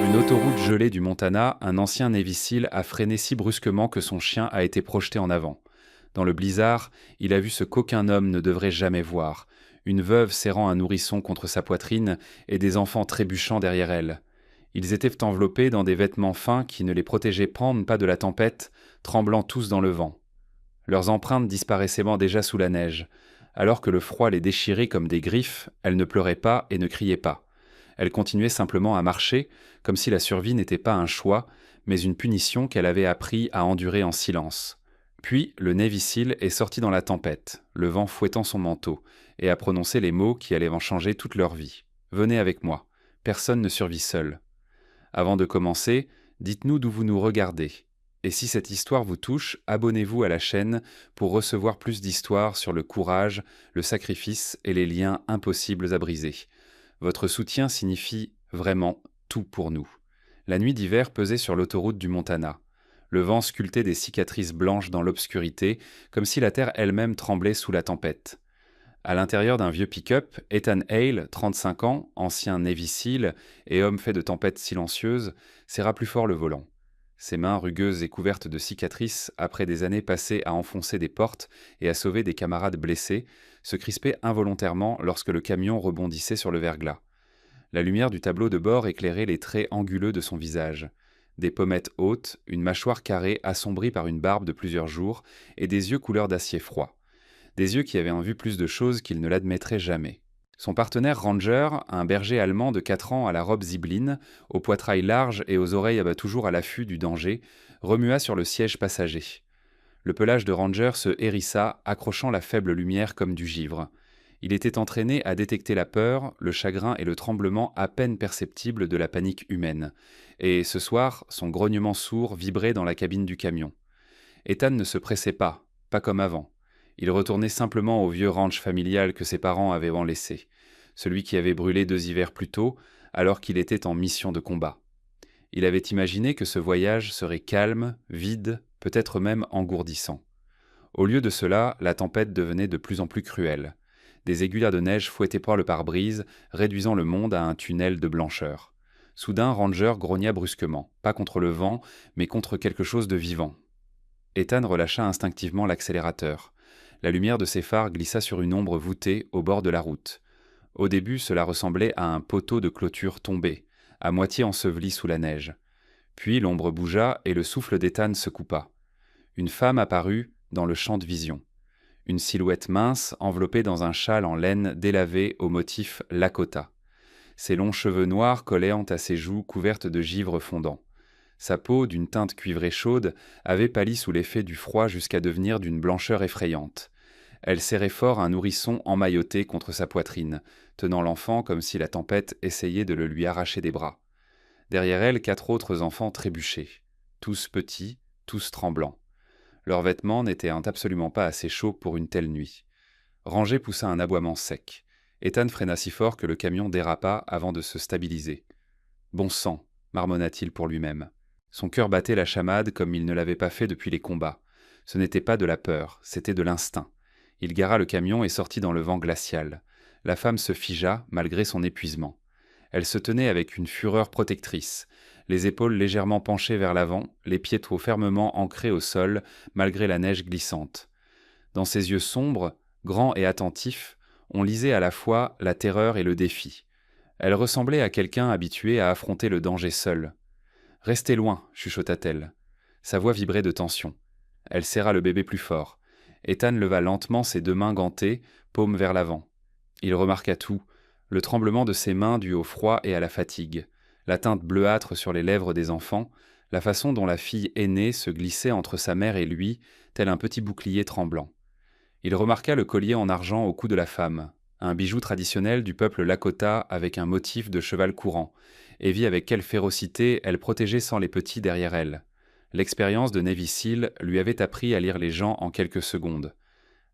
une autoroute gelée du Montana, un ancien Navy SEAL a freiné si brusquement que son chien a été projeté en avant. Dans le blizzard, il a vu ce qu'aucun homme ne devrait jamais voir. Une veuve serrant un nourrisson contre sa poitrine et des enfants trébuchant derrière elle. Ils étaient enveloppés dans des vêtements fins qui ne les protégeaient pas de la tempête, tremblant tous dans le vent. Leurs empreintes disparaissaient déjà sous la neige. Alors que le froid les déchirait comme des griffes, elles ne pleuraient pas et ne criaient pas. Elles continuaient simplement à marcher, comme si la survie n'était pas un choix, mais une punition qu'elle avait appris à endurer en silence. Puis, le Navy SEAL est sorti dans la tempête, le vent fouettant son manteau, et a prononcé les mots qui allaient en changer toute leur vie. « Venez avec moi. Personne ne survit seul. » Avant de commencer, dites-nous d'où vous nous regardez. Et si cette histoire vous touche, abonnez-vous à la chaîne pour recevoir plus d'histoires sur le courage, le sacrifice et les liens impossibles à briser. Votre soutien signifie vraiment tout pour nous. La nuit d'hiver pesait sur l'autoroute du Montana. Le vent sculptait des cicatrices blanches dans l'obscurité, comme si la terre elle-même tremblait sous la tempête. À l'intérieur d'un vieux pick-up, Ethan Hale, 35 ans, ancien Navy SEAL et homme fait de tempêtes silencieuses, serra plus fort le volant. Ses mains rugueuses et couvertes de cicatrices, après des années passées à enfoncer des portes et à sauver des camarades blessés, se crispaient involontairement lorsque le camion rebondissait sur le verglas. La lumière du tableau de bord éclairait les traits anguleux de son visage. Des pommettes hautes, une mâchoire carrée assombrie par une barbe de plusieurs jours et des yeux couleur d'acier froid. Des yeux qui avaient en vue plus de choses qu'il ne l'admettrait jamais. Son partenaire Ranger, un berger allemand de 4 ans à la robe zibeline, au poitrail large et aux oreilles toujours à l'affût du danger, remua sur le siège passager. Le pelage de Ranger se hérissa, accrochant la faible lumière comme du givre. Il était entraîné à détecter la peur, le chagrin et le tremblement à peine perceptibles de la panique humaine. Et ce soir, son grognement sourd vibrait dans la cabine du camion. Ethan ne se pressait pas comme avant. Il retournait simplement au vieux ranch familial que ses parents avaient laissé, celui qui avait brûlé 2 hivers plus tôt, alors qu'il était en mission de combat. Il avait imaginé que ce voyage serait calme, vide, peut-être même engourdissant. Au lieu de cela, la tempête devenait de plus en plus cruelle. Des aiguilles de neige fouettaient par le pare-brise, réduisant le monde à un tunnel de blancheur. Soudain, Ranger grogna brusquement, pas contre le vent, mais contre quelque chose de vivant. Ethan relâcha instinctivement l'accélérateur. La lumière de ses phares glissa sur une ombre voûtée au bord de la route. Au début, cela ressemblait à un poteau de clôture tombé, à moitié enseveli sous la neige. Puis l'ombre bougea et le souffle d'Ethan se coupa. Une femme apparut dans le champ de vision. Une silhouette mince enveloppée dans un châle en laine délavé au motif Lakota. Ses longs cheveux noirs collant à ses joues couvertes de givre fondant. Sa peau, d'une teinte cuivrée chaude, avait pâli sous l'effet du froid jusqu'à devenir d'une blancheur effrayante. Elle serrait fort un nourrisson emmailloté contre sa poitrine, tenant l'enfant comme si la tempête essayait de le lui arracher des bras. Derrière elle, 4 autres enfants trébuchaient, tous petits, tous tremblants. Leurs vêtements n'étaient absolument pas assez chauds pour une telle nuit. Ranger poussa un aboiement sec. Ethan freina si fort que le camion dérapa avant de se stabiliser. « Bon sang !» marmonna-t-il pour lui-même. Son cœur battait la chamade comme il ne l'avait pas fait depuis les combats. Ce n'était pas de la peur, c'était de l'instinct. Il gara le camion et sortit dans le vent glacial. La femme se figea, malgré son épuisement. Elle se tenait avec une fureur protectrice, les épaules légèrement penchées vers l'avant, les pieds trop fermement ancrés au sol, malgré la neige glissante. Dans ses yeux sombres, grands et attentifs, on lisait à la fois la terreur et le défi. Elle ressemblait à quelqu'un habitué à affronter le danger seul. « Restez loin !» chuchota-t-elle. Sa voix vibrait de tension. Elle serra le bébé plus fort. Ethan leva lentement ses 2 mains gantées, paumes vers l'avant. Il remarqua tout, le tremblement de ses mains dû au froid et à la fatigue, la teinte bleuâtre sur les lèvres des enfants, la façon dont la fille aînée se glissait entre sa mère et lui, tel un petit bouclier tremblant. Il remarqua le collier en argent au cou de la femme, un bijou traditionnel du peuple Lakota avec un motif de cheval courant, et vit avec quelle férocité elle protégeait sans les petits derrière elle. L'expérience de Navy SEAL lui avait appris à lire les gens en quelques secondes.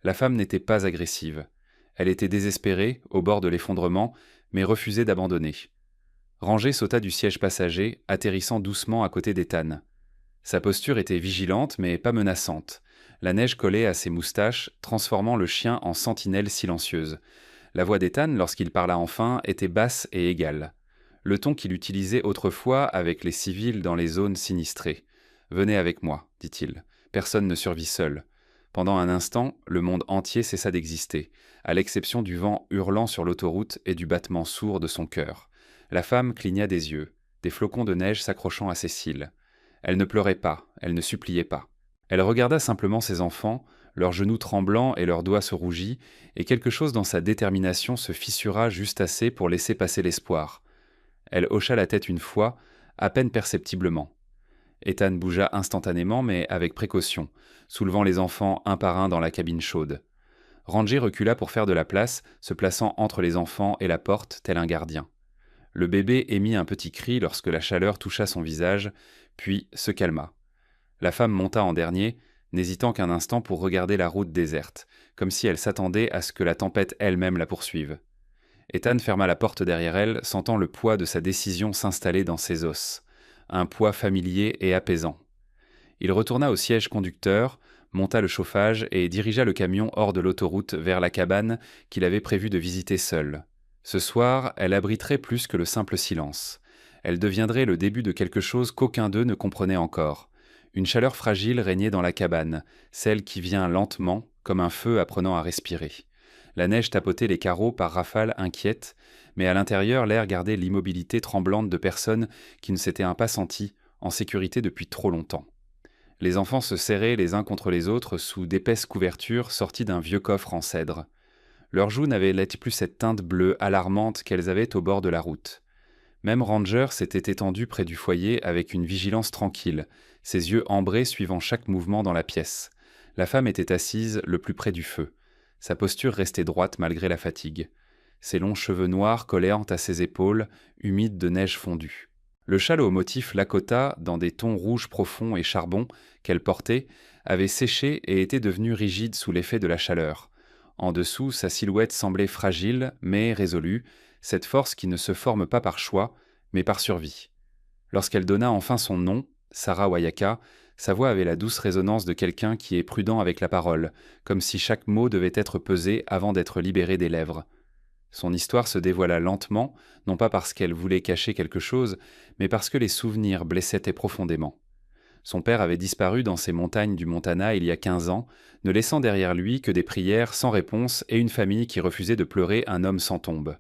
La femme n'était pas agressive. Elle était désespérée, au bord de l'effondrement, mais refusait d'abandonner. Ranger sauta du siège passager, atterrissant doucement à côté d'Ethan. Sa posture était vigilante, mais pas menaçante. La neige collait à ses moustaches, transformant le chien en sentinelle silencieuse. La voix d'Ethan, lorsqu'il parla enfin, était basse et égale. le ton qu'il utilisait autrefois avec les civils dans les zones sinistrées. « Venez avec moi, dit-il. Personne ne survit seul. » Pendant un instant, le monde entier cessa d'exister, à l'exception du vent hurlant sur l'autoroute et du battement sourd de son cœur. La femme cligna des yeux, des flocons de neige s'accrochant à ses cils. Elle ne pleurait pas, elle ne suppliait pas. Elle regarda simplement ses enfants, leurs genoux tremblants et leurs doigts se rougit, et quelque chose dans sa détermination se fissura juste assez pour laisser passer l'espoir. Elle hocha la tête une fois, à peine perceptiblement. Ethan bougea instantanément, mais avec précaution, soulevant les enfants un par un dans la cabine chaude. Ranjay recula pour faire de la place, se plaçant entre les enfants et la porte, tel un gardien. Le bébé émit un petit cri lorsque la chaleur toucha son visage, puis se calma. La femme monta en dernier, n'hésitant qu'un instant pour regarder la route déserte, comme si elle s'attendait à ce que la tempête elle-même la poursuive. Ethan ferma la porte derrière elle, sentant le poids de sa décision s'installer dans ses os. Un poids familier et apaisant. Il retourna au siège conducteur, monta le chauffage et dirigea le camion hors de l'autoroute vers la cabane qu'il avait prévu de visiter seul. Ce soir, elle abriterait plus que le simple silence. Elle deviendrait le début de quelque chose qu'aucun d'eux ne comprenait encore. Une chaleur fragile régnait dans la cabane, celle qui vient lentement, comme un feu apprenant à respirer. La neige tapotait les carreaux par rafales inquiètes, mais à l'intérieur l'air gardait l'immobilité tremblante de personnes qui ne s'étaient pas senties en sécurité depuis trop longtemps. Les enfants se serraient les uns contre les autres sous d'épaisses couvertures sorties d'un vieux coffre en cèdre. Leurs joues n'avaient plus cette teinte bleue alarmante qu'elles avaient au bord de la route. Même Ranger s'était étendu près du foyer avec une vigilance tranquille, ses yeux ambrés suivant chaque mouvement dans la pièce. La femme était assise le plus près du feu. Sa posture restait droite malgré la fatigue. Ses longs cheveux noirs collant à ses épaules, humides de neige fondue. Le châle au motif Lakota, dans des tons rouges profonds et charbon, qu'elle portait, avait séché et était devenu rigide sous l'effet de la chaleur. En dessous, sa silhouette semblait fragile, mais résolue, cette force qui ne se forme pas par choix, mais par survie. Lorsqu'elle donna enfin son nom, Sarah Wayaka, sa voix avait la douce résonance de quelqu'un qui est prudent avec la parole, comme si chaque mot devait être pesé avant d'être libéré des lèvres. Son histoire se dévoila lentement, non pas parce qu'elle voulait cacher quelque chose, mais parce que les souvenirs blessaient profondément. Son père avait disparu dans ces montagnes du Montana il y a 15 ans, ne laissant derrière lui que des prières sans réponse et une famille qui refusait de pleurer un homme sans tombe.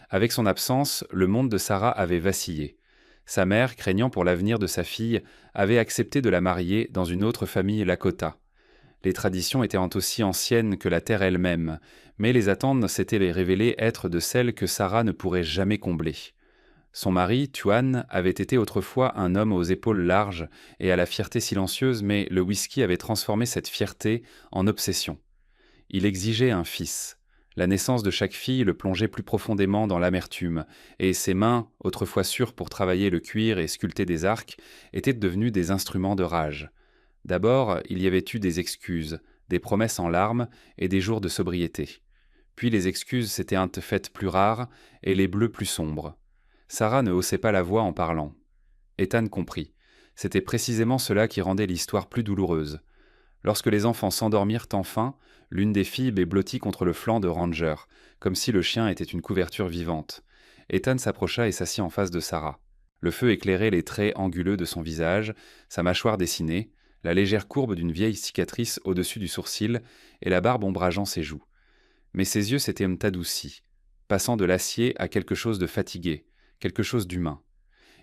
Avec son absence, le monde de Sarah avait vacillé. Sa mère, craignant pour l'avenir de sa fille, avait accepté de la marier dans une autre famille Lakota. Les traditions étaient aussi anciennes que la terre elle-même, mais les attentes s'étaient révélées être de celles que Sarah ne pourrait jamais combler. Son mari, Tuan, avait été autrefois un homme aux épaules larges et à la fierté silencieuse, mais le whisky avait transformé cette fierté en obsession. Il exigeait un fils. La naissance de chaque fille le plongeait plus profondément dans l'amertume, et ses mains, autrefois sûres pour travailler le cuir et sculpter des arcs, étaient devenues des instruments de rage. D'abord, il y avait eu des excuses, des promesses en larmes et des jours de sobriété. Puis les excuses s'étaient faites plus rares et les bleus plus sombres. Sarah ne haussait pas la voix en parlant. Ethan comprit. C'était précisément cela qui rendait l'histoire plus douloureuse. Lorsque les enfants s'endormirent enfin, l'une des filles blottit contre le flanc de Ranger, comme si le chien était une couverture vivante. Ethan s'approcha et s'assit en face de Sarah. Le feu éclairait les traits anguleux de son visage, sa mâchoire dessinée, la légère courbe d'une vieille cicatrice au-dessus du sourcil et la barbe ombrageant ses joues. Mais ses yeux s'étaient adoucis, passant de l'acier à quelque chose de fatigué, quelque chose d'humain.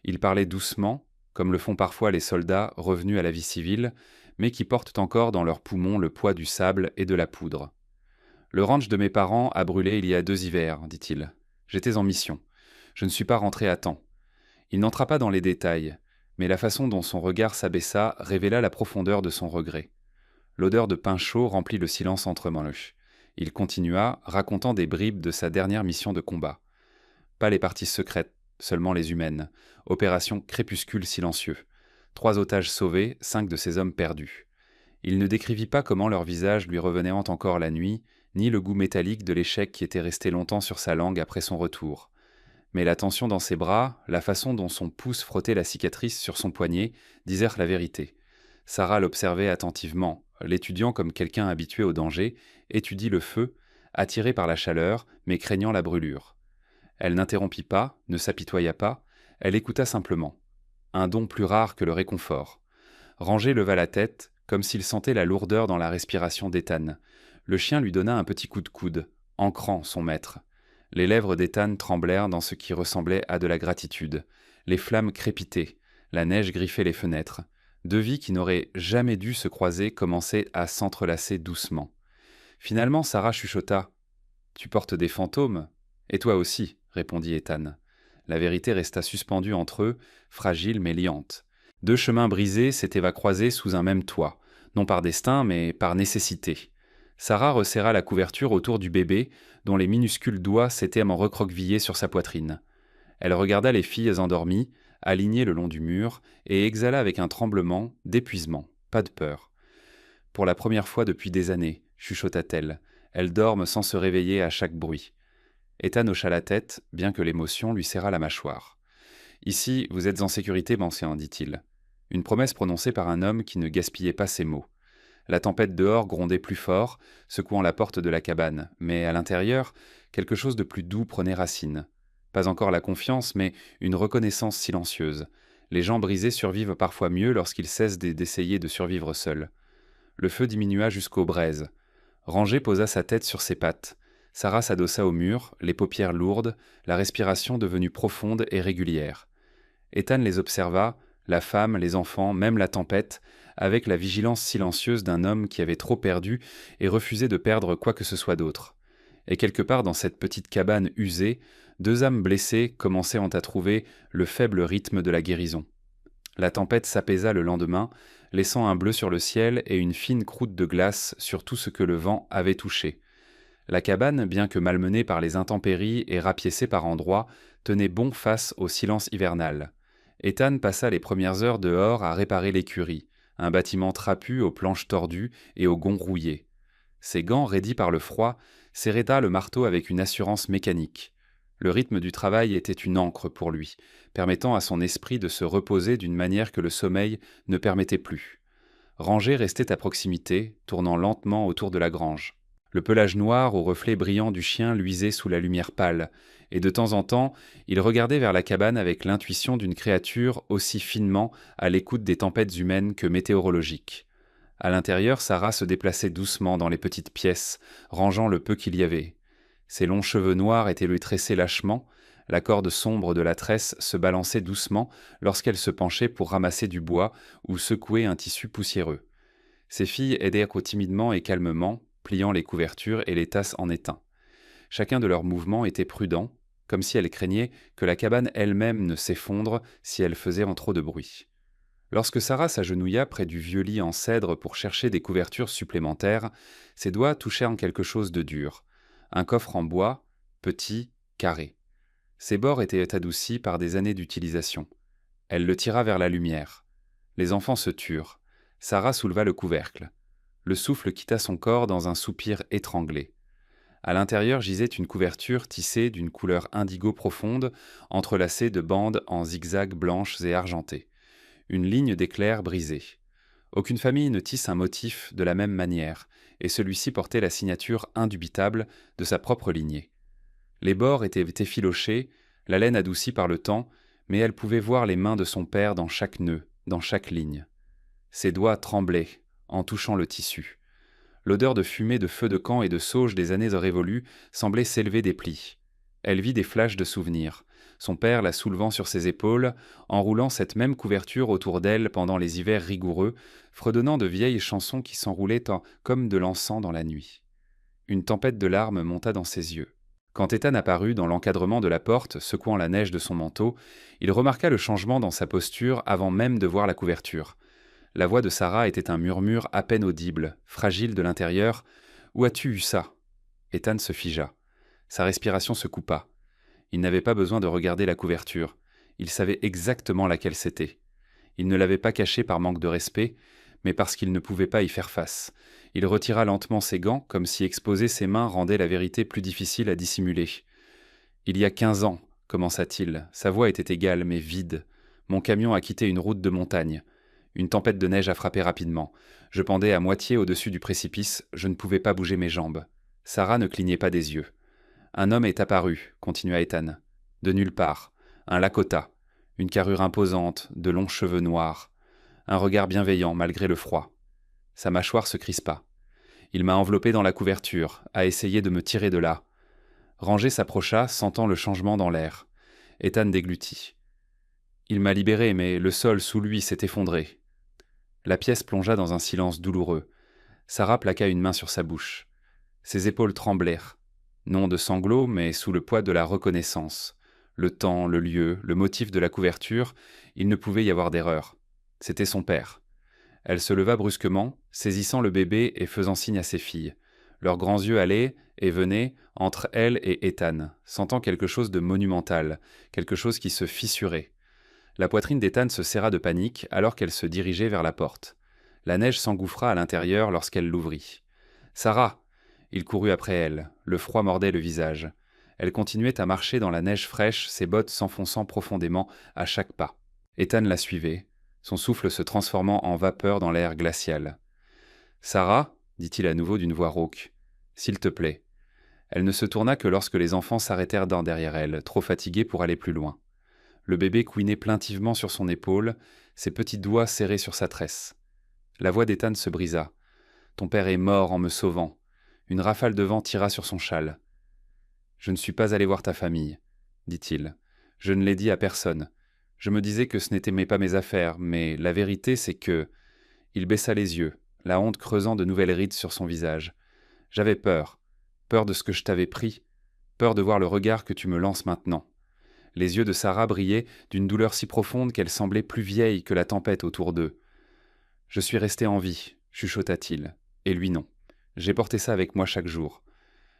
Il parlait doucement, comme le font parfois les soldats revenus à la vie civile, mais qui portent encore dans leurs poumons le poids du sable et de la poudre. « Le ranch de mes parents a brûlé il y a 2 hivers, dit-il. J'étais en mission. Je ne suis pas rentré à temps. » Il n'entra pas dans les détails, mais la façon dont son regard s'abaissa révéla la profondeur de son regret. L'odeur de pain chaud remplit le silence entre eux. Il continua, racontant des bribes de sa dernière mission de combat. Pas les parties secrètes, seulement les humaines. Opération crépuscule silencieux. 3 otages sauvés, 5 de ses hommes perdus. Il ne décrivit pas comment leur visage lui revenait encore la nuit, ni le goût métallique de l'échec qui était resté longtemps sur sa langue après son retour. Mais la tension dans ses bras, la façon dont son pouce frottait la cicatrice sur son poignet, disèrent la vérité. Sarah l'observait attentivement, l'étudiant comme quelqu'un habitué au danger, étudie le feu, attiré par la chaleur, mais craignant la brûlure. Elle n'interrompit pas, ne s'apitoya pas, Elle écouta simplement. Un don plus rare que le réconfort. Ranger leva la tête, comme s'il sentait la lourdeur dans la respiration d'Ethan. Le chien lui donna un petit coup de coude, ancrant son maître. Les lèvres d'Ethan tremblèrent dans ce qui ressemblait à de la gratitude. Les flammes crépitaient, la neige griffait les fenêtres. Deux vies qui n'auraient jamais dû se croiser commençaient à s'entrelacer doucement. Finalement, Sarah chuchota. « Tu portes des fantômes ? Et toi aussi, répondit Ethan. La vérité resta suspendue entre eux, fragile mais liante. Deux chemins brisés s'étaient croisés sous un même toit, non par destin, mais par nécessité. Sarah resserra la couverture autour du bébé, dont les minuscules doigts s'étaient recroquevillés sur sa poitrine. Elle regarda les filles endormies, alignées le long du mur, et exhala avec un tremblement, d'épuisement, pas de peur. « Pour la première fois depuis des années, chuchota-t-elle, elles dorment sans se réveiller à chaque bruit. » Ethan hocha la tête, bien que l'émotion lui serrât la mâchoire. « Ici, vous êtes en sécurité, ancien, dit-il. » Une promesse prononcée par un homme qui ne gaspillait pas ses mots. La tempête dehors grondait plus fort, secouant la porte de la cabane, mais à l'intérieur, quelque chose de plus doux prenait racine. Pas encore la confiance, mais une reconnaissance silencieuse. Les gens brisés survivent parfois mieux lorsqu'ils cessent d'essayer de survivre seuls. Le feu diminua jusqu'aux braises. Ranger posa sa tête sur ses pattes. Sarah s'adossa au mur, les paupières lourdes, la respiration devenue profonde et régulière. Ethan les observa, la femme, les enfants, même la tempête, avec la vigilance silencieuse d'un homme qui avait trop perdu et refusait de perdre quoi que ce soit d'autre. Et quelque part dans cette petite cabane usée, deux âmes blessées commençaient à trouver le faible rythme de la guérison. La tempête s'apaisa le lendemain, laissant un bleu sur le ciel et une fine croûte de glace sur tout ce que le vent avait touché. La cabane, bien que malmenée par les intempéries et rapiécée par endroits, tenait bon face au silence hivernal. Ethan passa les premières heures dehors à réparer l'écurie, un bâtiment trapu aux planches tordues et aux gonds rouillés. Ses gants raidis par le froid serraient le marteau avec une assurance mécanique. Le rythme du travail était une ancre pour lui, permettant à son esprit de se reposer d'une manière que le sommeil ne permettait plus. Ranger restait à proximité, tournant lentement autour de la grange. Le pelage noir aux reflets brillants du chien luisait sous la lumière pâle, et de temps en temps, il regardait vers la cabane avec l'intuition d'une créature aussi finement à l'écoute des tempêtes humaines que météorologiques. À l'intérieur, Sarah se déplaçait doucement dans les petites pièces, rangeant le peu qu'il y avait. Ses longs cheveux noirs étaient lui tressés lâchement, la corde sombre de la tresse se balançait doucement lorsqu'elle se penchait pour ramasser du bois ou secouer un tissu poussiéreux. Ses filles aidèrent timidement et calmement, pliant les couvertures et les tasses en étain. Chacun de leurs mouvements était prudent, comme si elles craignaient que la cabane elle-même ne s'effondre si elle faisait en trop de bruit. Lorsque Sarah s'agenouilla près du vieux lit en cèdre pour chercher des couvertures supplémentaires, ses doigts touchèrent quelque chose de dur. Un coffre en bois, petit, carré. Ses bords étaient adoucis par des années d'utilisation. Elle le tira vers la lumière. Les enfants se turent. Sarah souleva le couvercle. Le souffle quitta son corps dans un soupir étranglé. À l'intérieur gisait une couverture tissée d'une couleur indigo profonde, entrelacée de bandes en zigzags blanches et argentées. Une ligne d'éclair brisée. Aucune famille ne tisse un motif de la même manière, et celui-ci portait la signature indubitable de sa propre lignée. Les bords étaient effilochés, la laine adoucie par le temps, mais elle pouvait voir les mains de son père dans chaque nœud, dans chaque ligne. Ses doigts tremblaient en touchant le tissu. L'odeur de fumée de feu de camp et de sauge des années révolues semblait s'élever des plis. Elle vit des flashs de souvenirs, son père la soulevant sur ses épaules, enroulant cette même couverture autour d'elle pendant les hivers rigoureux, fredonnant de vieilles chansons qui s'enroulaient comme de l'encens dans la nuit. Une tempête de larmes monta dans ses yeux. Quand Ethan apparut dans l'encadrement de la porte, secouant la neige de son manteau, il remarqua le changement dans sa posture avant même de voir la couverture. La voix de Sarah était un murmure à peine audible, fragile de l'intérieur. « Où as-tu eu ça ?» Ethan se figea. Sa respiration se coupa. Il n'avait pas besoin de regarder la couverture. Il savait exactement laquelle c'était. Il ne l'avait pas cachée par manque de respect, mais parce qu'il ne pouvait pas y faire face. Il retira lentement ses gants, comme si exposer ses mains rendait la vérité plus difficile à dissimuler. « Il y a 15 ans, commença-t-il. Sa voix était égale, mais vide. Mon camion a quitté une route de montagne. Une tempête de neige a frappé rapidement. Je pendais à moitié au-dessus du précipice, je ne pouvais pas bouger mes jambes. Sarah ne clignait pas des yeux. Un homme est apparu, continua Ethan. De nulle part. Un Lakota. Une carrure imposante, de longs cheveux noirs, un regard bienveillant malgré le froid. Sa mâchoire se crispa. Il m'a enveloppé dans la couverture, a essayé de me tirer de là. Ranger s'approcha, sentant le changement dans l'air. Ethan déglutit. Il m'a libéré, mais le sol sous lui s'est effondré. La pièce plongea dans un silence douloureux. Sarah plaqua une main sur sa bouche. Ses épaules tremblèrent. Non de sanglots, mais sous le poids de la reconnaissance. Le temps, le lieu, le motif de la couverture, il ne pouvait y avoir d'erreur. C'était son père. Elle se leva brusquement, saisissant le bébé et faisant signe à ses filles. Leurs grands yeux allaient et venaient entre elle et Ethan, sentant quelque chose de monumental, quelque chose qui se fissurait. La poitrine d'Ethan se serra de panique alors qu'elle se dirigeait vers la porte. La neige s'engouffra à l'intérieur lorsqu'elle l'ouvrit. « Sarah !» Il courut après elle. Le froid mordait le visage. Elle continuait à marcher dans la neige fraîche, ses bottes s'enfonçant profondément à chaque pas. Ethan la suivait, son souffle se transformant en vapeur dans l'air glacial. « Sarah !» dit-il à nouveau d'une voix rauque. « S'il te plaît. » Elle ne se tourna que lorsque les enfants s'arrêtèrent derrière elle, trop fatigués pour aller plus loin. Le bébé couinait plaintivement sur son épaule, ses petits doigts serrés sur sa tresse. La voix d'Ethan se brisa. « Ton père est mort en me sauvant. » Une rafale de vent tira sur son châle. « Je ne suis pas allé voir ta famille, » dit-il. « Je ne l'ai dit à personne. Je me disais que ce n'était pas mes affaires, mais la vérité c'est que... » Il baissa les yeux, la honte creusant de nouvelles rides sur son visage. « J'avais peur. Peur de ce que je t'avais pris. Peur de voir le regard que tu me lances maintenant. » Les yeux de Sarah brillaient d'une douleur si profonde qu'elle semblait plus vieille que la tempête autour d'eux. « Je suis resté en vie, » chuchota-t-il. Et lui non. J'ai porté ça avec moi chaque jour.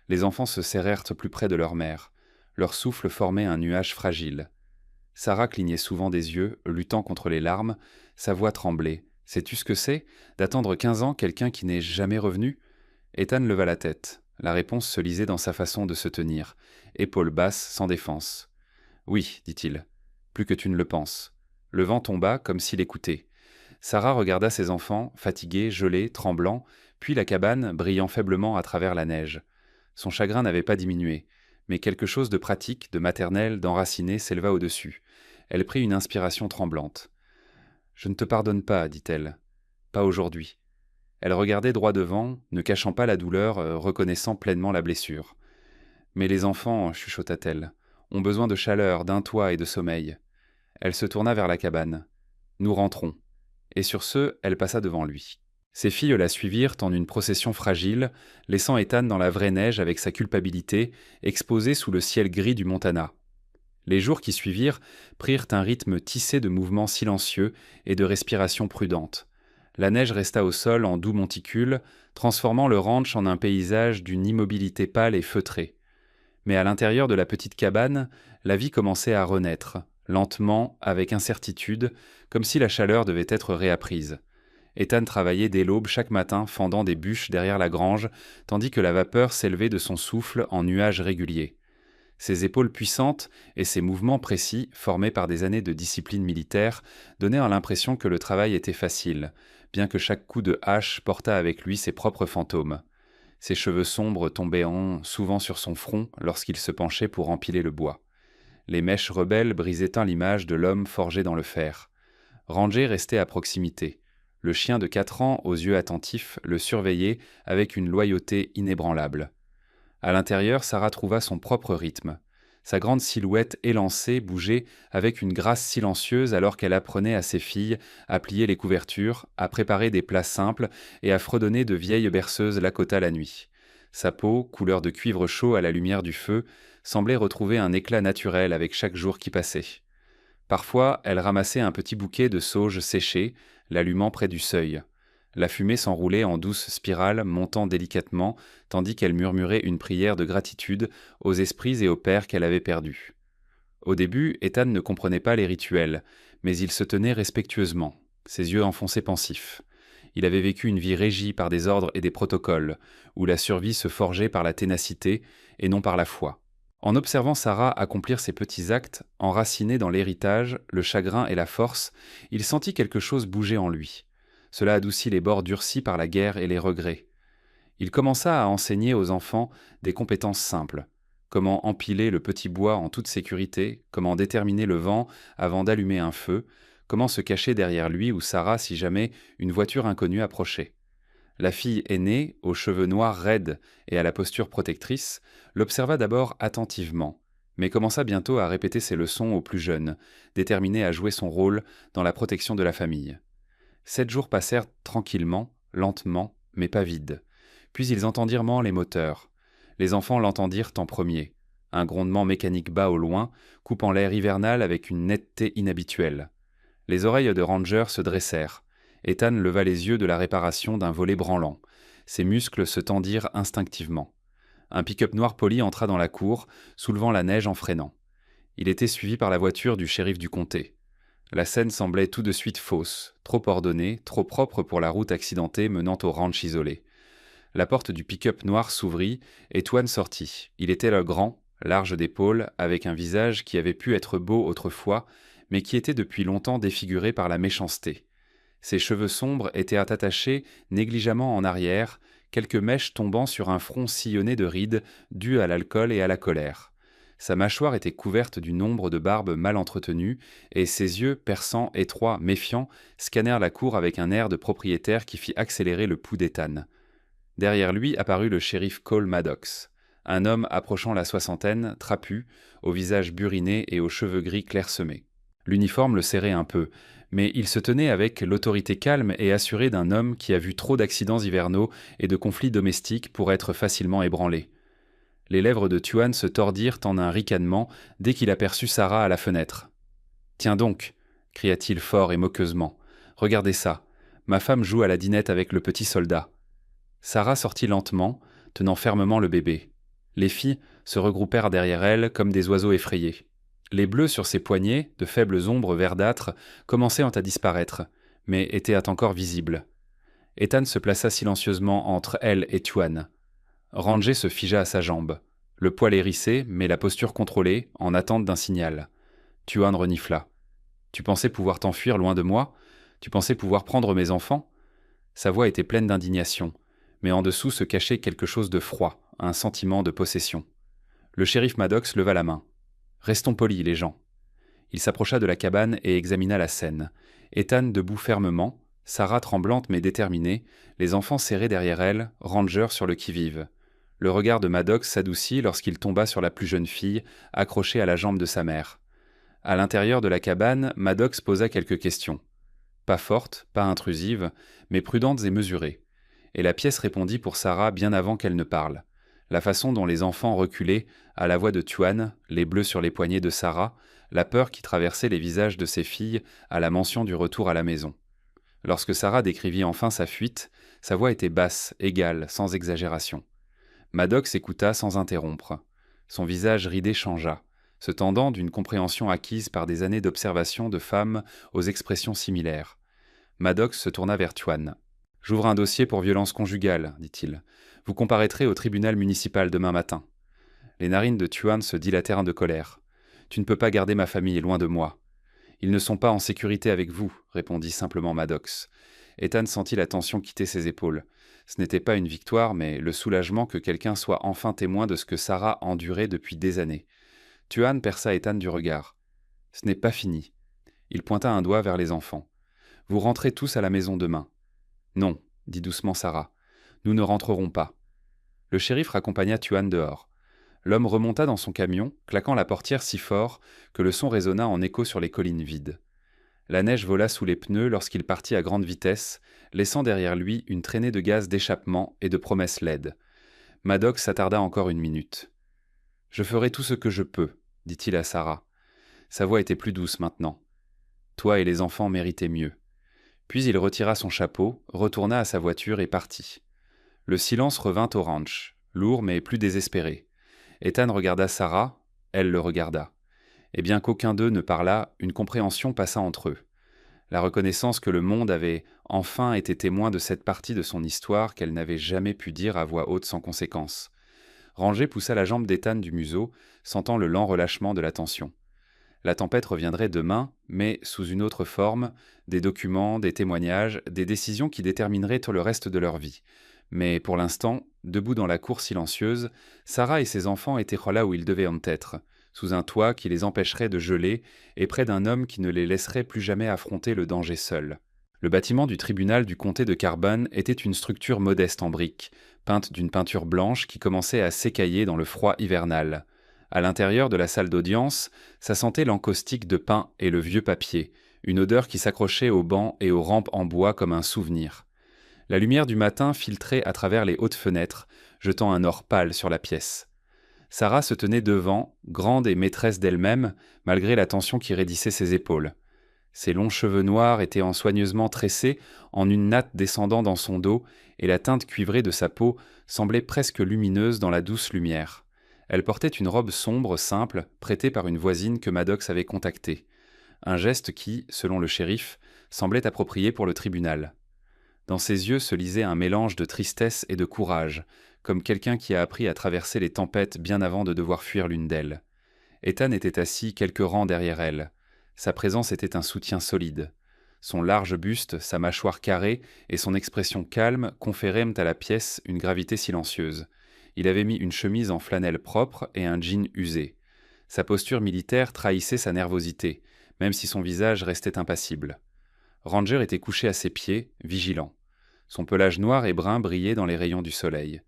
Les enfants se serrèrent plus près de leur mère. Leur souffle formait un nuage fragile. Sarah clignait souvent des yeux, luttant contre les larmes. Sa voix tremblait. « Sais-tu ce que c'est, d'attendre 15 ans quelqu'un qui n'est jamais revenu ?» Ethan leva la tête. La réponse se lisait dans sa façon de se tenir, épaules basses, sans défense. « Oui, dit-il, plus que tu ne le penses. » Le vent tomba comme s'il écoutait. Sarah regarda ses enfants, fatigués, gelés, tremblants, puis la cabane brillant faiblement à travers la neige. Son chagrin n'avait pas diminué, mais quelque chose de pratique, de maternel, d'enraciné s'éleva au-dessus. Elle prit une inspiration tremblante. « Je ne te pardonne pas, dit-elle. Pas aujourd'hui. » Elle regardait droit devant, ne cachant pas la douleur, reconnaissant pleinement la blessure. « Mais les enfants, chuchota-t-elle, ont besoin de chaleur, d'un toit et de sommeil. » Elle se tourna vers la cabane. « Nous rentrons. » Et sur ce, elle passa devant lui. Ses filles la suivirent en une procession fragile, laissant Ethan dans la vraie neige avec sa culpabilité, exposé sous le ciel gris du Montana. Les jours qui suivirent prirent un rythme tissé de mouvements silencieux et de respiration prudente. La neige resta au sol en doux monticules, transformant le ranch en un paysage d'une immobilité pâle et feutrée. Mais à l'intérieur de la petite cabane, la vie commençait à renaître, lentement, avec incertitude, comme si la chaleur devait être réapprise. Ethan travaillait dès l'aube chaque matin, fendant des bûches derrière la grange, tandis que la vapeur s'élevait de son souffle en nuages réguliers. Ses épaules puissantes et ses mouvements précis, formés par des années de discipline militaire, donnaient l'impression que le travail était facile, bien que chaque coup de hache portât avec lui ses propres fantômes. Ses cheveux sombres tombaient souvent sur son front lorsqu'il se penchait pour empiler le bois. Les mèches rebelles brisaient l'image de l'homme forgé dans le fer. Ranger restait à proximité. Le chien de 4 ans, aux yeux attentifs, le surveillait avec une loyauté inébranlable. À l'intérieur, Sarah trouva son propre rythme. Sa grande silhouette élancée bougeait avec une grâce silencieuse alors qu'elle apprenait à ses filles à plier les couvertures, à préparer des plats simples et à fredonner de vieilles berceuses Lakota la nuit. Sa peau, couleur de cuivre chaud à la lumière du feu, semblait retrouver un éclat naturel avec chaque jour qui passait. Parfois, elle ramassait un petit bouquet de sauge séchée, l'allumant près du seuil. La fumée s'enroulait en douce spirale, montant délicatement, tandis qu'elle murmurait une prière de gratitude aux esprits et aux pères qu'elle avait perdus. Au début, Ethan ne comprenait pas les rituels, mais il se tenait respectueusement, ses yeux enfoncés pensifs. Il avait vécu une vie régie par des ordres et des protocoles, où la survie se forgeait par la ténacité et non par la foi. En observant Sarah accomplir ces petits actes, enracinés dans l'héritage, le chagrin et la force, il sentit quelque chose bouger en lui. Cela adoucit les bords durcis par la guerre et les regrets. Il commença à enseigner aux enfants des compétences simples. comment empiler le petit bois en toute sécurité, comment déterminer le vent avant d'allumer un feu, comment se cacher derrière lui ou Sarah si jamais une voiture inconnue approchait. La fille aînée, aux cheveux noirs raides et à la posture protectrice, l'observa d'abord attentivement, mais commença bientôt à répéter ses leçons aux plus jeunes, déterminée à jouer son rôle dans la protection de la famille. 7 jours passèrent tranquillement, lentement, mais pas vides. Puis ils entendirent les moteurs. Les enfants l'entendirent en premier. Un grondement mécanique bas au loin, coupant l'air hivernal avec une netteté inhabituelle. Les oreilles de Ranger se dressèrent. Ethan leva les yeux de la réparation d'un volet branlant. Ses muscles se tendirent instinctivement. Un pick-up noir poli entra dans la cour, soulevant la neige en freinant. Il était suivi par la voiture du shérif du comté. La scène semblait tout de suite fausse, trop ordonnée, trop propre pour la route accidentée menant au ranch isolé. La porte du pick-up noir s'ouvrit et Twan sortit. Il était le grand, large d'épaules, avec un visage qui avait pu être beau autrefois, mais qui était depuis longtemps défiguré par la méchanceté. Ses cheveux sombres étaient attachés négligemment en arrière, quelques mèches tombant sur un front sillonné de rides dues à l'alcool et à la colère. Sa mâchoire était couverte d'une ombre de barbe mal entretenue, et ses yeux, perçants, étroits, méfiants, scannèrent la cour avec un air de propriétaire qui fit accélérer le pouls d'Ethan. Derrière lui apparut le shérif Cole Maddox, un homme approchant la soixantaine, trapu, au visage buriné et aux cheveux gris clairsemés. L'uniforme le serrait un peu, mais il se tenait avec l'autorité calme et assurée d'un homme qui a vu trop d'accidents hivernaux et de conflits domestiques pour être facilement ébranlé. Les lèvres de Tuan se tordirent en un ricanement dès qu'il aperçut Sarah à la fenêtre. « Tiens donc !» cria-t-il fort et moqueusement. « Regardez ça, ma femme joue à la dinette avec le petit soldat. » Sarah sortit lentement, tenant fermement le bébé. Les filles se regroupèrent derrière elle comme des oiseaux effrayés. Les bleus sur ses poignets, de faibles ombres verdâtres, commençaient à disparaître, mais étaient encore visibles. Ethan se plaça silencieusement entre elle et Tuan. Ranger se figea à sa jambe, le poil hérissé, mais la posture contrôlée, en attente d'un signal. Tuan renifla. « Tu pensais pouvoir t'enfuir loin de moi ? Tu pensais pouvoir prendre mes enfants ?» Sa voix était pleine d'indignation, mais en dessous se cachait quelque chose de froid, un sentiment de possession. Le shérif Maddox leva la main. « Restons polis, les gens. » Il s'approcha de la cabane et examina la scène. Ethan debout fermement, Sarah tremblante mais déterminée, les enfants serrés derrière elle, Ranger sur le qui-vive. Le regard de Maddox s'adoucit lorsqu'il tomba sur la plus jeune fille, accrochée à la jambe de sa mère. À l'intérieur de la cabane, Maddox posa quelques questions. Pas fortes, pas intrusives, mais prudentes et mesurées. Et la pièce répondit pour Sarah bien avant qu'elle ne parle. La façon dont les enfants reculaient, à la voix de Tuan, les bleus sur les poignets de Sarah, la peur qui traversait les visages de ses filles à la mention du retour à la maison. Lorsque Sarah décrivit enfin sa fuite, sa voix était basse, égale, sans exagération. Maddox écouta sans interrompre. Son visage ridé changea, se tendant d'une compréhension acquise par des années d'observation de femmes aux expressions similaires. Maddox se tourna vers Tuan. « J'ouvre un dossier pour violence conjugale, dit-il. Vous comparaîtrez au tribunal municipal demain matin. » Les narines de Tuan se dilatèrent de colère. « Tu ne peux pas garder ma famille loin de moi. »« Ils ne sont pas en sécurité avec vous, » répondit simplement Maddox. Ethan sentit la tension quitter ses épaules. Ce n'était pas une victoire, mais le soulagement que quelqu'un soit enfin témoin de ce que Sarah endurait depuis des années. Tuan perça Ethan du regard. « Ce n'est pas fini. » Il pointa un doigt vers les enfants. « Vous rentrez tous à la maison demain. »« Non, » dit doucement Sarah. « Nous ne rentrerons pas. » Le shérif raccompagna Tuan dehors. L'homme remonta dans son camion, claquant la portière si fort que le son résonna en écho sur les collines vides. La neige vola sous les pneus lorsqu'il partit à grande vitesse, laissant derrière lui une traînée de gaz d'échappement et de promesses laides. Maddox s'attarda encore une minute. « Je ferai tout ce que je peux, » dit-il à Sarah. Sa voix était plus douce maintenant. « Toi et les enfants méritez mieux. » Puis il retira son chapeau, retourna à sa voiture et partit. Le silence revint au ranch, lourd mais plus désespéré. Ethan regarda Sarah, elle le regarda. Et bien qu'aucun d'eux ne parlât, une compréhension passa entre eux. La reconnaissance que le monde avait enfin été témoin de cette partie de son histoire qu'elle n'avait jamais pu dire à voix haute sans conséquence. Ranger poussa la jambe d'Ethan du museau, sentant le lent relâchement de la tension. La tempête reviendrait demain, mais sous une autre forme, des documents, des témoignages, des décisions qui détermineraient tout le reste de leur vie. Mais pour l'instant, debout dans la cour silencieuse, Sarah et ses enfants étaient là où ils devaient en être, sous un toit qui les empêcherait de geler et près d'un homme qui ne les laisserait plus jamais affronter le danger seuls. Le bâtiment du tribunal du comté de Carbon était une structure modeste en briques, peinte d'une peinture blanche qui commençait à s'écailler dans le froid hivernal. À l'intérieur de la salle d'audience, ça sentait l'encaustique de pain et le vieux papier, une odeur qui s'accrochait aux bancs et aux rampes en bois comme un souvenir. La lumière du matin filtrait à travers les hautes fenêtres, jetant un or pâle sur la pièce. Sarah se tenait devant, grande et maîtresse d'elle-même, malgré la tension qui raidissait ses épaules. Ses longs cheveux noirs étaient soigneusement tressés en une natte descendant dans son dos, et la teinte cuivrée de sa peau semblait presque lumineuse dans la douce lumière. Elle portait une robe sombre, simple, prêtée par une voisine que Maddox avait contactée. Un geste qui, selon le shérif, semblait approprié pour le tribunal. Dans ses yeux se lisait un mélange de tristesse et de courage, comme quelqu'un qui a appris à traverser les tempêtes bien avant de devoir fuir l'une d'elles. Ethan était assis quelques rangs derrière elle. Sa présence était un soutien solide. Son large buste, sa mâchoire carrée et son expression calme conféraient à la pièce une gravité silencieuse. Il avait mis une chemise en flanelle propre et un jean usé. Sa posture militaire trahissait sa nervosité, même si son visage restait impassible. Ranger était couché à ses pieds, vigilant. Son pelage noir et brun brillait dans les rayons du soleil.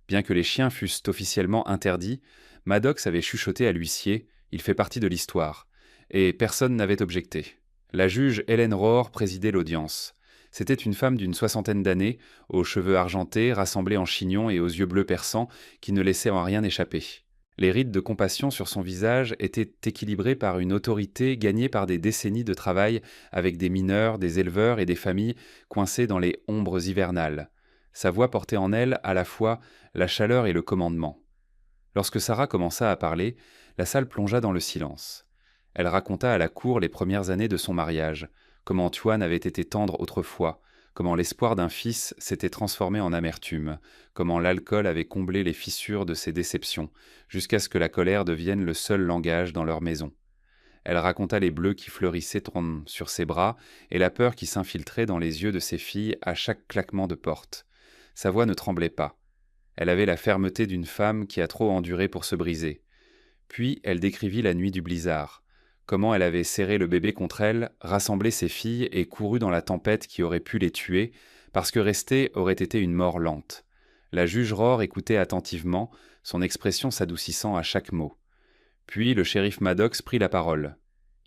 Bien que les chiens fussent officiellement interdits, Maddox avait chuchoté à l'huissier « Il fait partie de l'histoire », et personne n'avait objecté. La juge Helen Rohr présidait l'audience. C'était une femme d'une 60aine d'années, aux cheveux argentés, rassemblés en chignon et aux yeux bleus perçants, qui ne laissait en rien échapper. Les rides de compassion sur son visage étaient équilibrées par une autorité gagnée par des décennies de travail avec des mineurs, des éleveurs et des familles coincées dans les ombres hivernales. Sa voix portait en elle à la fois la chaleur et le commandement. Lorsque Sarah commença à parler, la salle plongea dans le silence. Elle raconta à la cour les premières années de son mariage, comment Tuan avait été tendre autrefois, comment l'espoir d'un fils s'était transformé en amertume, comment l'alcool avait comblé les fissures de ses déceptions, jusqu'à ce que la colère devienne le seul langage dans leur maison. Elle raconta les bleus qui fleurissaient sur ses bras et la peur qui s'infiltrait dans les yeux de ses filles à chaque claquement de porte. Sa voix ne tremblait pas. Elle avait la fermeté d'une femme qui a trop enduré pour se briser. Puis elle décrivit la nuit du blizzard, comment elle avait serré le bébé contre elle, rassemblé ses filles et couru dans la tempête qui aurait pu les tuer, parce que rester aurait été une mort lente. La juge Rohr écoutait attentivement, son expression s'adoucissant à chaque mot. Puis le shérif Maddox prit la parole.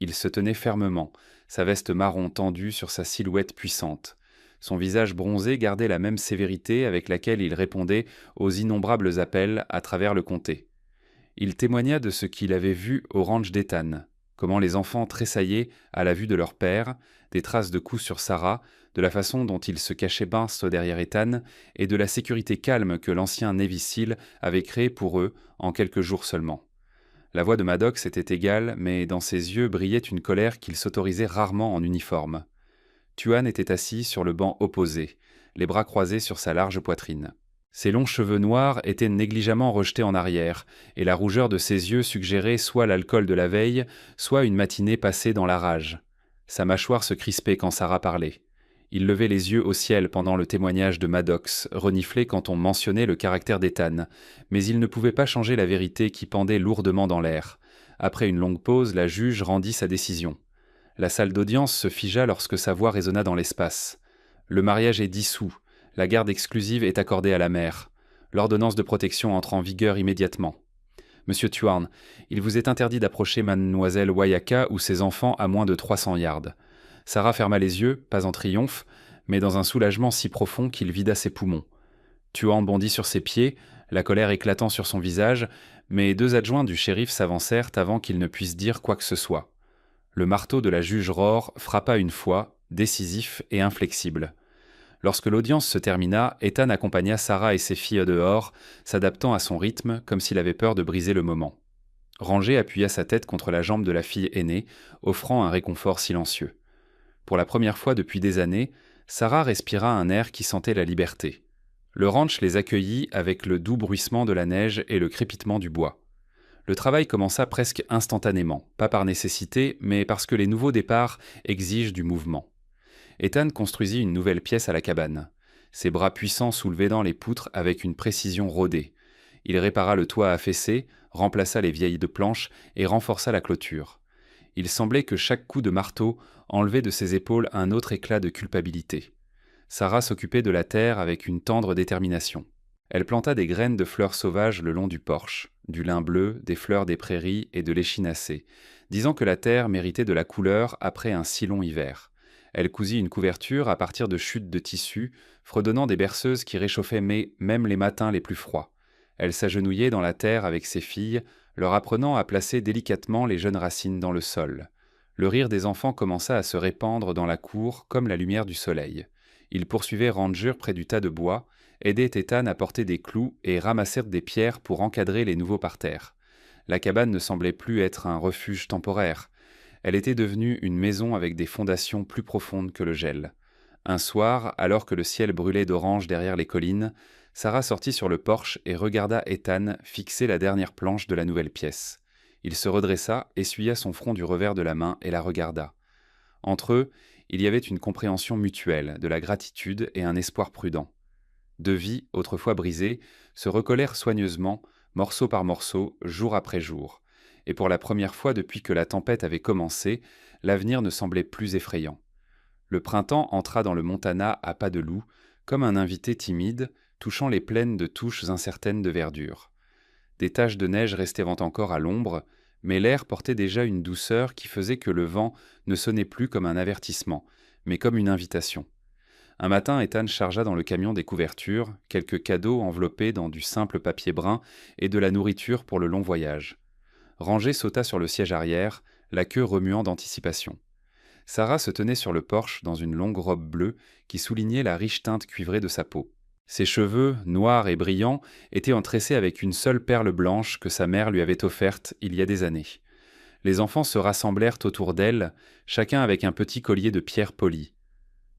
Il se tenait fermement, sa veste marron tendue sur sa silhouette puissante. Son visage bronzé gardait la même sévérité avec laquelle il répondait aux innombrables appels à travers le comté. Il témoigna de ce qu'il avait vu au ranch d'Ethan, comment les enfants tressaillaient à la vue de leur père, des traces de coups sur Sarah, de la façon dont il se cachait mince derrière Ethan, et de la sécurité calme que l'ancien Navy Seal avait créée pour eux en quelques jours seulement. La voix de Maddox était égale, mais dans ses yeux brillait une colère qu'il s'autorisait rarement en uniforme. Tuan était assis sur le banc opposé, les bras croisés sur sa large poitrine. Ses longs cheveux noirs étaient négligemment rejetés en arrière, et la rougeur de ses yeux suggérait soit l'alcool de la veille, soit une matinée passée dans la rage. Sa mâchoire se crispait quand Sarah parlait. Il levait les yeux au ciel pendant le témoignage de Maddox, reniflait quand on mentionnait le caractère d'Ethan, mais il ne pouvait pas changer la vérité qui pendait lourdement dans l'air. Après une longue pause, la juge rendit sa décision. La salle d'audience se figea lorsque sa voix résonna dans l'espace. Le mariage est dissous. La garde exclusive est accordée à la mère. L'ordonnance de protection entre en vigueur immédiatement. Monsieur Tuan, il vous est interdit d'approcher mademoiselle Wayaka ou ses enfants à moins de 300 yards. Sarah ferma les yeux, pas en triomphe, mais dans un soulagement si profond qu'il vida ses poumons. Tuan bondit sur ses pieds, la colère éclatant sur son visage, mais 2 adjoints du shérif s'avancèrent avant qu'il ne puisse dire quoi que ce soit. Le marteau de la juge Rohr frappa une fois, décisif et inflexible. Lorsque l'audience se termina, Ethan accompagna Sarah et ses filles dehors, s'adaptant à son rythme comme s'il avait peur de briser le moment. Ranger appuya sa tête contre la jambe de la fille aînée, offrant un réconfort silencieux. Pour la première fois depuis des années, Sarah respira un air qui sentait la liberté. Le ranch les accueillit avec le doux bruissement de la neige et le crépitement du bois. Le travail commença presque instantanément, pas par nécessité, mais parce que les nouveaux départs exigent du mouvement. Ethan construisit une nouvelle pièce à la cabane. Ses bras puissants soulevaient dans les poutres avec une précision rodée. Il répara le toit affaissé, remplaça les vieilles de planches et renforça la clôture. Il semblait que chaque coup de marteau enlevait de ses épaules un autre éclat de culpabilité. Sarah s'occupait de la terre avec une tendre détermination. Elle planta des graines de fleurs sauvages le long du porche, du lin bleu, des fleurs des prairies et de l'échinacée, disant que la terre méritait de la couleur après un si long hiver. Elle cousit une couverture à partir de chutes de tissu, fredonnant des berceuses qui réchauffaient même les matins les plus froids. Elle s'agenouillait dans la terre avec ses filles, leur apprenant à placer délicatement les jeunes racines dans le sol. Le rire des enfants commença à se répandre dans la cour comme la lumière du soleil. Ils poursuivaient Ranger près du tas de bois, aidaient Ethan à porter des clous et ramassèrent des pierres pour encadrer les nouveaux parterres. La cabane ne semblait plus être un refuge temporaire. Elle était devenue une maison avec des fondations plus profondes que le gel. Un soir, alors que le ciel brûlait d'orange derrière les collines, Sarah sortit sur le porche et regarda Ethan fixer la dernière planche de la nouvelle pièce. Il se redressa, essuya son front du revers de la main et la regarda. Entre eux, il y avait une compréhension mutuelle, de la gratitude et un espoir prudent. Deux vies, autrefois brisées, se recollèrent soigneusement, morceau par morceau, jour après jour. Et pour la première fois depuis que la tempête avait commencé, l'avenir ne semblait plus effrayant. Le printemps entra dans le Montana à pas de loup, comme un invité timide, touchant les plaines de touches incertaines de verdure. Des taches de neige restaient encore à l'ombre, mais l'air portait déjà une douceur qui faisait que le vent ne sonnait plus comme un avertissement, mais comme une invitation. Un matin, Ethan chargea dans le camion des couvertures, quelques cadeaux enveloppés dans du simple papier brun et de la nourriture pour le long voyage. Ranger sauta sur le siège arrière, la queue remuant d'anticipation. Sarah se tenait sur le porche dans une longue robe bleue qui soulignait la riche teinte cuivrée de sa peau. Ses cheveux, noirs et brillants, étaient entressés avec une seule perle blanche que sa mère lui avait offerte il y a des années. Les enfants se rassemblèrent autour d'elle, chacun avec un petit collier de pierres polies.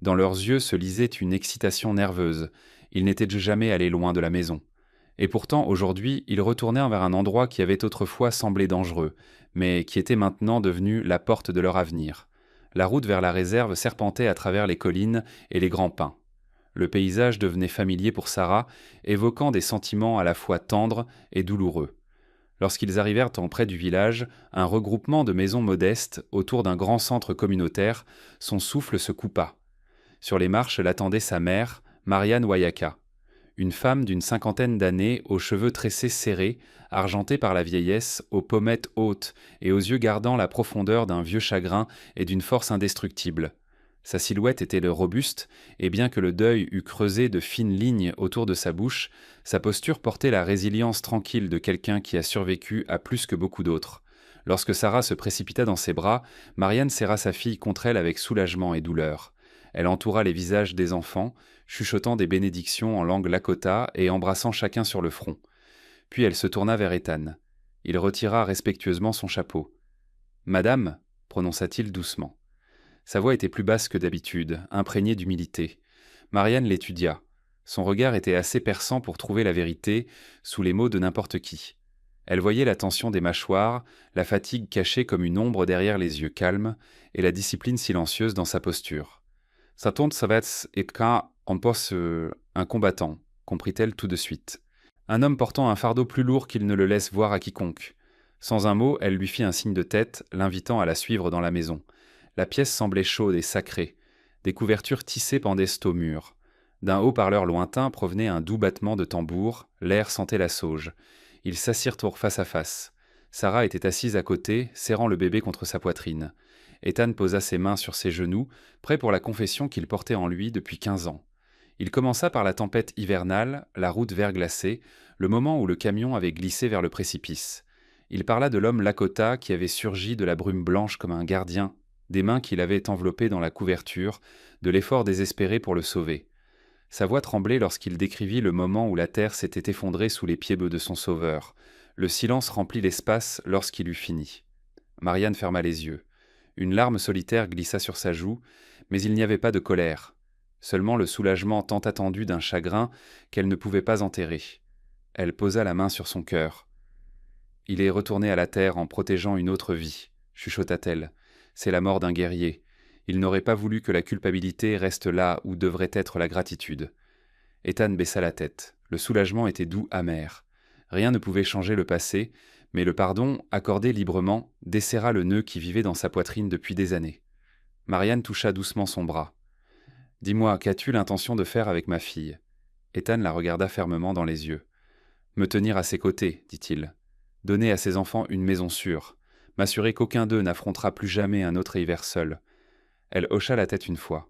Dans leurs yeux se lisait une excitation nerveuse. Ils n'étaient jamais allés loin de la maison. Et pourtant, aujourd'hui, ils retournèrent vers un endroit qui avait autrefois semblé dangereux, mais qui était maintenant devenu la porte de leur avenir. La route vers la réserve serpentait à travers les collines et les grands pins. Le paysage devenait familier pour Sarah, évoquant des sentiments à la fois tendres et douloureux. Lorsqu'ils arrivèrent en près du village, un regroupement de maisons modestes autour d'un grand centre communautaire, son souffle se coupa. Sur les marches l'attendait sa mère, Marianne Wayaka. Une femme d'une 50aine d'années, aux cheveux tressés serrés, argentés par la vieillesse, aux pommettes hautes et aux yeux gardant la profondeur d'un vieux chagrin et d'une force indestructible. Sa silhouette était robuste, et bien que le deuil eût creusé de fines lignes autour de sa bouche, sa posture portait la résilience tranquille de quelqu'un qui a survécu à plus que beaucoup d'autres. Lorsque Sarah se précipita dans ses bras, Marianne serra sa fille contre elle avec soulagement et douleur. Elle entoura les visages des enfants, chuchotant des bénédictions en langue lakota et embrassant chacun sur le front. Puis elle se tourna vers Ethan. Il retira respectueusement son chapeau. « Madame » prononça-t-il doucement. Sa voix était plus basse que d'habitude, imprégnée d'humilité. Marianne l'étudia. Son regard était assez perçant pour trouver la vérité sous les mots de n'importe qui. Elle voyait la tension des mâchoires, la fatigue cachée comme une ombre derrière les yeux calmes, et la discipline silencieuse dans sa posture. « Ça tourne, ça va être quand on pose un combattant », comprit-elle tout de suite. Un homme portant un fardeau plus lourd qu'il ne le laisse voir à quiconque. Sans un mot, elle lui fit un signe de tête, l'invitant à la suivre dans la maison. La pièce semblait chaude et sacrée. Des couvertures tissées pendaient au mur. D'un haut-parleur lointain provenait un doux battement de tambour, l'air sentait la sauge. Ils s'assirent face à face. Sarah était assise à côté, serrant le bébé contre sa poitrine. Ethan posa ses mains sur ses genoux, prêt pour la confession qu'il portait en lui depuis 15 ans. Il commença par la tempête hivernale, la route verglacée, le moment où le camion avait glissé vers le précipice. Il parla de l'homme Lakota qui avait surgi de la brume blanche comme un gardien, des mains qu'il avait enveloppées dans la couverture, de l'effort désespéré pour le sauver. Sa voix tremblait lorsqu'il décrivit le moment où la terre s'était effondrée sous les pieds de son sauveur. Le silence remplit l'espace lorsqu'il eut fini. Marianne ferma les yeux. Une larme solitaire glissa sur sa joue, mais il n'y avait pas de colère. Seulement le soulagement tant attendu d'un chagrin qu'elle ne pouvait pas enterrer. Elle posa la main sur son cœur. « Il est retourné à la terre en protégeant une autre vie », chuchota-t-elle. « C'est la mort d'un guerrier. Il n'aurait pas voulu que la culpabilité reste là où devrait être la gratitude. Ethan baissa la tête. Le soulagement était doux, amer. Rien ne pouvait changer le passé, mais le pardon, accordé librement, desserra le nœud qui vivait dans sa poitrine depuis des années. Marianne toucha doucement son bras. « Dis-moi, qu'as-tu l'intention de faire avec ma fille ?» Ethan la regarda fermement dans les yeux. « Me tenir à ses côtés, dit-il. Donner à ses enfants une maison sûre. M'assurer qu'aucun d'eux n'affrontera plus jamais un autre hiver seul. » Elle hocha la tête une fois.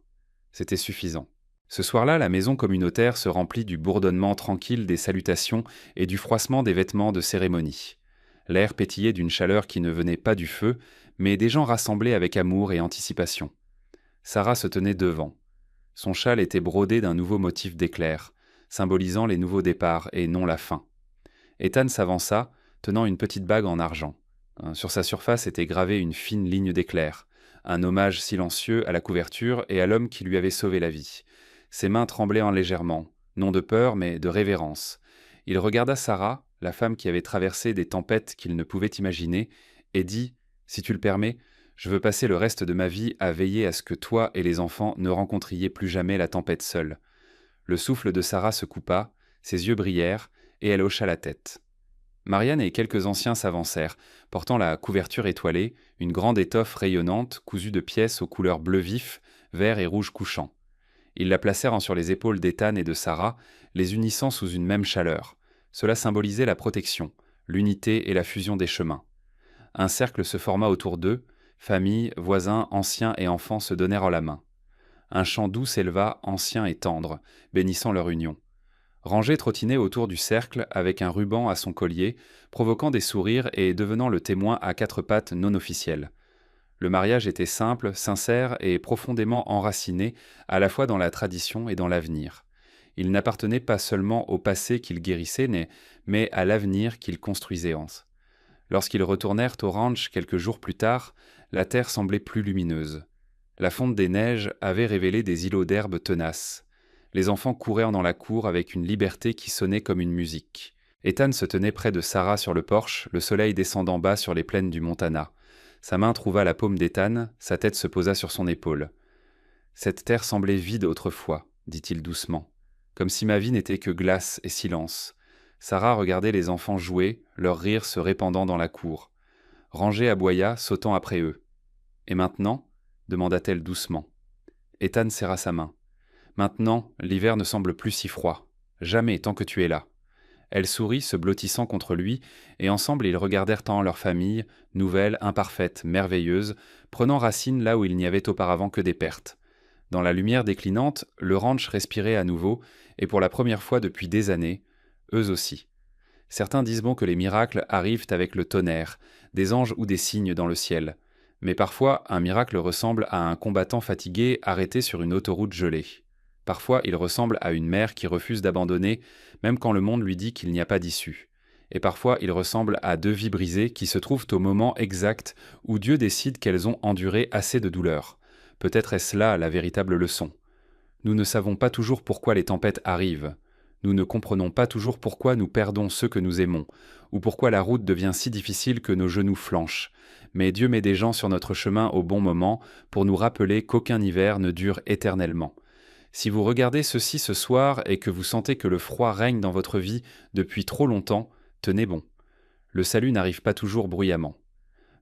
C'était suffisant. Ce soir-là, la maison communautaire se remplit du bourdonnement tranquille des salutations et du froissement des vêtements de cérémonie. L'air pétillait d'une chaleur qui ne venait pas du feu, mais des gens rassemblés avec amour et anticipation. Sarah se tenait devant. Son châle était brodé d'un nouveau motif d'éclairs, symbolisant les nouveaux départs et non la fin. Ethan s'avança, tenant une petite bague en argent. Sur sa surface était gravée une fine ligne d'éclairs, un hommage silencieux à la couverture et à l'homme qui lui avait sauvé la vie. Ses mains tremblaient légèrement, non de peur mais de révérence. Il regarda Sarah, la femme qui avait traversé des tempêtes qu'il ne pouvait imaginer, et dit « Si tu le permets, je veux passer le reste de ma vie à veiller à ce que toi et les enfants ne rencontriez plus jamais la tempête seule. » Le souffle de Sarah se coupa, ses yeux brillèrent, et elle hocha la tête. Marianne et quelques anciens s'avancèrent, portant la couverture étoilée, une grande étoffe rayonnante cousue de pièces aux couleurs bleu vif, vert et rouge couchant. Ils la placèrent sur les épaules d'Ethan et de Sarah, les unissant sous une même chaleur. Cela symbolisait la protection, l'unité et la fusion des chemins. Un cercle se forma autour d'eux, familles, voisins, anciens et enfants se donnèrent la main. Un chant doux s'éleva, ancien et tendre, bénissant leur union. Rangé trottinait autour du cercle avec un ruban à son collier, provoquant des sourires et devenant le témoin à quatre pattes non officiel. Le mariage était simple, sincère et profondément enraciné à la fois dans la tradition et dans l'avenir. Il n'appartenait pas seulement au passé qu'il guérissait, mais à l'avenir qu'il construisait. Lorsqu'ils retournèrent au ranch quelques jours plus tard, la terre semblait plus lumineuse. La fonte des neiges avait révélé des îlots d'herbes tenaces. Les enfants couraient dans la cour avec une liberté qui sonnait comme une musique. Ethan se tenait près de Sarah sur le porche, le soleil descendant bas sur les plaines du Montana. Sa main trouva la paume d'Ethan, sa tête se posa sur son épaule. « Cette terre semblait vide autrefois, dit-il doucement, comme si ma vie n'était que glace et silence. » Sarah regardait les enfants jouer, leur rire se répandant dans la cour. Rangée aboya, sautant après eux. « Et maintenant ?» demanda-t-elle doucement. Ethan serra sa main. « Maintenant, l'hiver ne semble plus si froid. Jamais tant que tu es là. » Elle sourit, se blottissant contre lui, et ensemble ils regardèrent tant leur famille, nouvelle, imparfaite, merveilleuse, prenant racine là où il n'y avait auparavant que des pertes. Dans la lumière déclinante, le ranch respirait à nouveau, et pour la première fois depuis des années, eux aussi. Certains disent bon que les miracles arrivent avec le tonnerre, des anges ou des signes dans le ciel. Mais parfois, un miracle ressemble à un combattant fatigué arrêté sur une autoroute gelée. Parfois, il ressemble à une mère qui refuse d'abandonner, même quand le monde lui dit qu'il n'y a pas d'issue. Et parfois, il ressemble à deux vies brisées qui se trouvent au moment exact où Dieu décide qu'elles ont enduré assez de douleur. Peut-être est-ce là la véritable leçon. Nous ne savons pas toujours pourquoi les tempêtes arrivent. Nous ne comprenons pas toujours pourquoi nous perdons ceux que nous aimons, ou pourquoi la route devient si difficile que nos genoux flanchent. Mais Dieu met des gens sur notre chemin au bon moment pour nous rappeler qu'aucun hiver ne dure éternellement. Si vous regardez ceci ce soir et que vous sentez que le froid règne dans votre vie depuis trop longtemps, tenez bon. Le salut n'arrive pas toujours bruyamment.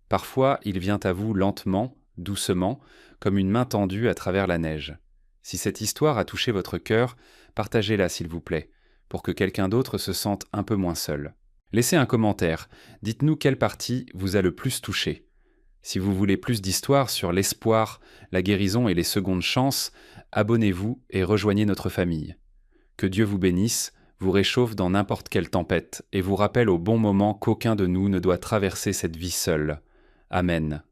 Parfois, il vient à vous lentement, doucement, comme une main tendue à travers la neige. Si cette histoire a touché votre cœur, partagez-la s'il vous plaît, pour que quelqu'un d'autre se sente un peu moins seul. Laissez un commentaire, dites-nous quelle partie vous a le plus touché. Si vous voulez plus d'histoires sur l'espoir, la guérison et les secondes chances, abonnez-vous et rejoignez notre famille. Que Dieu vous bénisse, vous réchauffe dans n'importe quelle tempête et vous rappelle au bon moment qu'aucun de nous ne doit traverser cette vie seul. Amen.